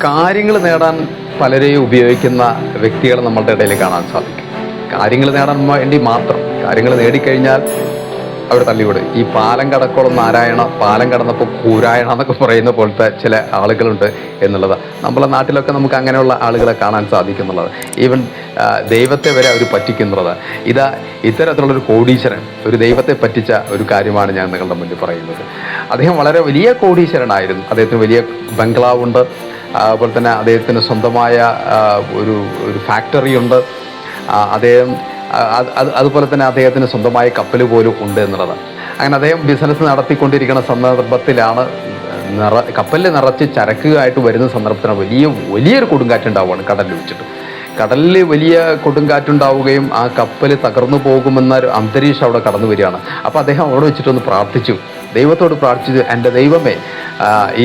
കാര്യങ്ങൾ നേടാൻ പലരെയും ഉപയോഗിക്കുന്ന വ്യക്തികളെ നമ്മളുടെ ഇടയിൽ കാണാൻ സാധിക്കും. കാര്യങ്ങൾ നേടാൻ വേണ്ടി മാത്രം. കാര്യങ്ങൾ നേടിക്കഴിഞ്ഞാൽ അവർ തള്ളിവിടും. ഈ പാലം കടക്കോളം നാരായണ, പാലം കടന്നപ്പോൾ കൂരായണ എന്നൊക്കെ പറയുന്ന പോലത്തെ ചില ആളുകളുണ്ട് എന്നുള്ളത്. നമ്മളെ നാട്ടിലൊക്കെ നമുക്ക് അങ്ങനെയുള്ള ആളുകളെ കാണാൻ സാധിക്കുന്നുള്ളത്. ഈവൻ ദൈവത്തെ വരെ അവർ പറ്റിക്കുന്നുള്ളത്. ഇത്തരത്തിലുള്ളൊരു കോടീശ്വരൻ, ഒരു ദൈവത്തെ പറ്റിച്ച ഒരു കാര്യമാണ് ഞാൻ നിങ്ങളുടെ മുന്നിൽ പറയുന്നത്. അദ്ദേഹം വളരെ വലിയ കോടീശ്വരനായിരുന്നു. അദ്ദേഹത്തിന് വലിയ ബംഗ്ലാവുണ്ട്. അതുപോലെ തന്നെ അദ്ദേഹത്തിന് സ്വന്തമായ ഒരു ഫാക്ടറി ഉണ്ട്. അദ്ദേഹം അതുപോലെ തന്നെ അദ്ദേഹത്തിന് സ്വന്തമായ കപ്പൽ പോലും ഉണ്ട് എന്നുള്ളതാണ്. അങ്ങനെ അദ്ദേഹം ബിസിനസ് നടത്തിക്കൊണ്ടിരിക്കുന്ന സന്ദർഭത്തിലാണ് കപ്പലിൽ നിറച്ച് ചരക്കുമായിട്ട് വരുന്ന സന്ദർഭത്തിലാണ് വലിയൊരു കൊടുങ്കാറ്റുണ്ടാവുകയാണ് കടലിൽ വെച്ചിട്ട്. കടലിൽ വലിയ കൊടുങ്കാറ്റുണ്ടാവുകയും ആ കപ്പൽ തകർന്നു പോകുമെന്ന ഒരു അന്തരീക്ഷം അവിടെ കടന്നു വരികയാണ്. അപ്പോൾ അദ്ദേഹം അവിടെ വെച്ചിട്ടൊന്ന് പ്രാർത്ഥിച്ചു, ദൈവത്തോട് പ്രാർത്ഥിച്ചു, എൻ്റെ ദൈവമേ,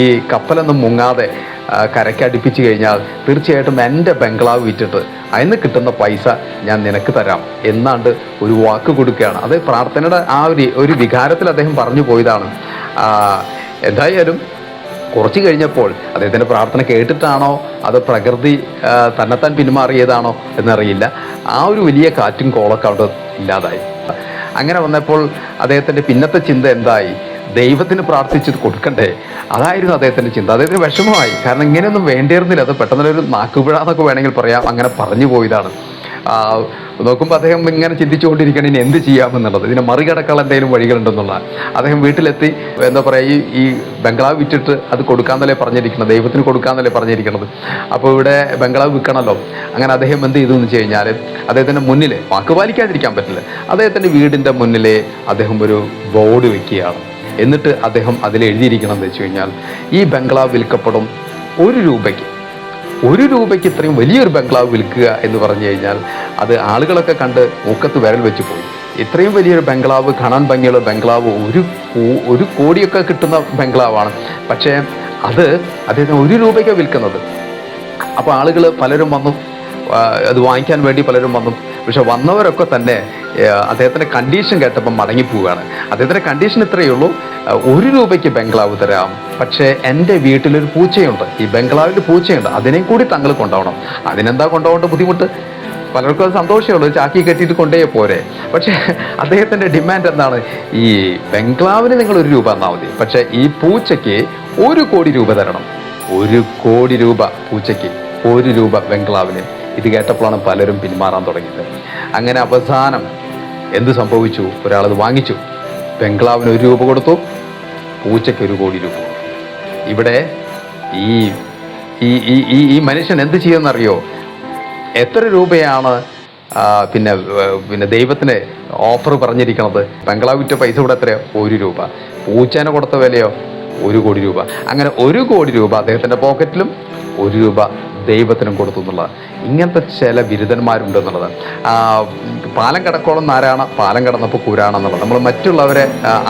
ഈ കപ്പലൊന്നും മുങ്ങാതെ കരയ്ക്ക് അടുപ്പിച്ച് കഴിഞ്ഞാൽ തീർച്ചയായിട്ടും എൻ്റെ ബംഗ്ലാവ് വിറ്റിട്ട് അതിന് കിട്ടുന്ന പൈസ ഞാൻ നിനക്ക് തരാം എന്നാണ്ട് ഒരു വാക്ക് കൊടുക്കുകയാണ്. അത് പ്രാർത്ഥനയുടെ ആ ഒരു വികാരത്തിൽ അദ്ദേഹം പറഞ്ഞു പോയതാണ്. എന്തായാലും കുറച്ച് കഴിഞ്ഞപ്പോൾ അദ്ദേഹത്തിൻ്റെ പ്രാർത്ഥന കേട്ടിട്ടാണോ അത് പ്രകൃതി തന്നെത്താൻ പിന്മാറിയതാണോ എന്നറിയില്ല, ആ ഒരു വലിയ കാറ്റും കോളൊക്കെ അവിടെ ഇല്ലാതായി. അങ്ങനെ വന്നപ്പോൾ അദ്ദേഹത്തിൻ്റെ പിന്നത്തെ ചിന്ത എന്തായി? ദൈവത്തിന് പ്രാർത്ഥിച്ചത് കൊടുക്കണ്ടേ? അതായിരുന്നു അദ്ദേഹത്തിൻ്റെ ചിന്ത. അദ്ദേഹത്തിന് വിഷമമായി. കാരണം ഇങ്ങനെയൊന്നും വേണ്ടിയിരുന്നില്ല. അത് പെട്ടെന്നൊരു നാക്കുപിഴ എന്നൊക്കെ വേണമെങ്കിൽ പറയാം. അങ്ങനെ പറഞ്ഞു പോയതാണ്. നോക്കുമ്പോൾ അദ്ദേഹം ഇങ്ങനെ ചിന്തിച്ചുകൊണ്ടിരിക്കണം ഇനി എന്ത് ചെയ്യാമെന്നുള്ളത്, ഇതിനെ മറികടക്കാനുള്ള എന്തെങ്കിലും വഴികളുണ്ടെന്നുള്ള. അദ്ദേഹം വീട്ടിലെത്തി എന്താ പറയുക, ഈ ബംഗ്ലാവ് വിറ്റിട്ട് അത് കൊടുക്കാന്നല്ലേ പറഞ്ഞിരിക്കുന്നത്, ദൈവത്തിന് കൊടുക്കാന്നല്ലേ പറഞ്ഞിരിക്കുന്നത്. അപ്പോൾ ഇവിടെ ബംഗ്ലാവ് വിൽക്കണമല്ലോ. അങ്ങനെ അദ്ദേഹം എന്ത് ചെയ്തു എന്ന് വെച്ച് കഴിഞ്ഞാൽ, അദ്ദേഹത്തിൻ്റെ മുന്നിൽ, വാക്ക് പാലിക്കാതിരിക്കാൻ പറ്റില്ല, അദ്ദേഹത്തിൻ്റെ വീടിൻ്റെ മുന്നിൽ അദ്ദേഹം ഒരു ബോർഡ് വെക്കുകയാണ്. എന്നിട്ട് അദ്ദേഹം അതിൽ എഴുതിയിരിക്കണം എന്ന് വെച്ച് കഴിഞ്ഞാൽ, ഈ ബംഗ്ലാവ് വിൽക്കപ്പെടും ₹1. ഇത്രയും വലിയൊരു ബംഗ്ലാവ് വിൽക്കുക എന്ന് പറഞ്ഞു കഴിഞ്ഞാൽ അത് ആളുകളൊക്കെ കണ്ട് മൂക്കത്ത് വിരൽ വെച്ച് പോയി. ഇത്രയും വലിയൊരു ബംഗ്ലാവ്, കാണാൻ ഭംഗിയുള്ള ബംഗ്ലാവ്, ഒരു കോടിയൊക്കെ കിട്ടുന്ന ബംഗ്ലാവാണ്. പക്ഷേ അത് അദ്ദേഹത്തിന് ₹1 വിൽക്കുന്നത്. അപ്പോൾ ആളുകൾ പലരും വന്നു, അത് വാങ്ങിക്കാൻ വേണ്ടി പലരും വന്നു. പക്ഷെ വന്നവരൊക്കെ തന്നെ അദ്ദേഹത്തിൻ്റെ കണ്ടീഷൻ കേട്ടപ്പോൾ മടങ്ങിപ്പോവുകയാണ്. അദ്ദേഹത്തിൻ്റെ കണ്ടീഷൻ ഇത്രയേ ഉള്ളൂ, ₹1 ബംഗ്ലാവ് തരാം, പക്ഷേ എൻ്റെ വീട്ടിലൊരു പൂച്ചയുണ്ട്, ഈ ബംഗ്ലാവിൽ പൂച്ചയുണ്ട്, അതിനെയും കൂടി താങ്കൾ കൊണ്ടുപോകണം. അതിനെന്താ കൊണ്ടുപോകേണ്ട ബുദ്ധിമുട്ട്? പലർക്കും അത് സന്തോഷമേ ഉള്ളൂ, ചാക്കി കെട്ടിയിട്ട് കൊണ്ടേ പോരെ. പക്ഷേ അദ്ദേഹത്തിൻ്റെ ഡിമാൻഡ് എന്താണ്? ഈ ബംഗ്ലാവിന് നിങ്ങൾ ₹1 തന്നാൽ മതി, പക്ഷേ ഈ പൂച്ചയ്ക്ക് ₹1 കോടി തരണം. ₹1 കോടി പൂച്ചയ്ക്ക്, ₹1 ബംഗ്ലാവിന്. ഇത് കേട്ടപ്പോഴാണ് പലരും പിന്മാറാൻ തുടങ്ങിയത്. അങ്ങനെ അവസാനം എന്ത് സംഭവിച്ചു? ഒരാളത് വാങ്ങിച്ചു. ബംഗ്ലാവിന് ₹1 കൊടുത്തു, പൂച്ചയ്ക്ക് ₹1 കോടി കൊടുത്തു. ഇവിടെ ഈ ഈ ഈ ഈ മനുഷ്യൻ എന്ത് ചെയ്യുമെന്നറിയോ? എത്ര രൂപയാണ് പിന്നെ ദൈവത്തിന് ഓഫർ പറഞ്ഞിരിക്കുന്നത്? ബംഗ്ലാവ് വിറ്റ പൈസ കൂടെ എത്രയോ? ₹1. പൂച്ചേനെ കൊടുത്ത വിലയോ? ₹1 കോടി. അങ്ങനെ ₹1 കോടി അദ്ദേഹത്തിൻ്റെ പോക്കറ്റിലും ₹1 ദൈവത്തിനും കൊടുത്തു എന്നുള്ളത്. ഇങ്ങനത്തെ ചില ബിരുദന്മാരുണ്ടെന്നുള്ളത്. പാലം കടക്കോളം നാരായണ, പാലം കടന്നപ്പോൾ കൂരാണെന്നുള്ളത്. നമ്മൾ മറ്റുള്ളവരെ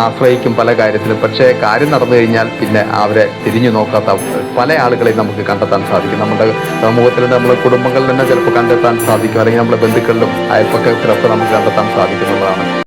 ആശ്രയിക്കും പല കാര്യത്തിലും, പക്ഷേ കാര്യം നടന്നു കഴിഞ്ഞാൽ പിന്നെ അവരെ തിരിഞ്ഞു നോക്കാത്ത പല ആളുകളെയും നമുക്ക് കണ്ടെത്താൻ സാധിക്കും. നമ്മുടെ സമൂഹത്തിൽ, നമ്മുടെ കുടുംബങ്ങളിൽ തന്നെ ചിലപ്പോൾ കണ്ടെത്താൻ സാധിക്കും, അല്ലെങ്കിൽ നമ്മുടെ ബന്ധുക്കളിലും അയൽപ്പക്കത്തിലൊക്കെ നമുക്ക് കണ്ടെത്താൻ സാധിക്കുന്നുള്ളതാണ്.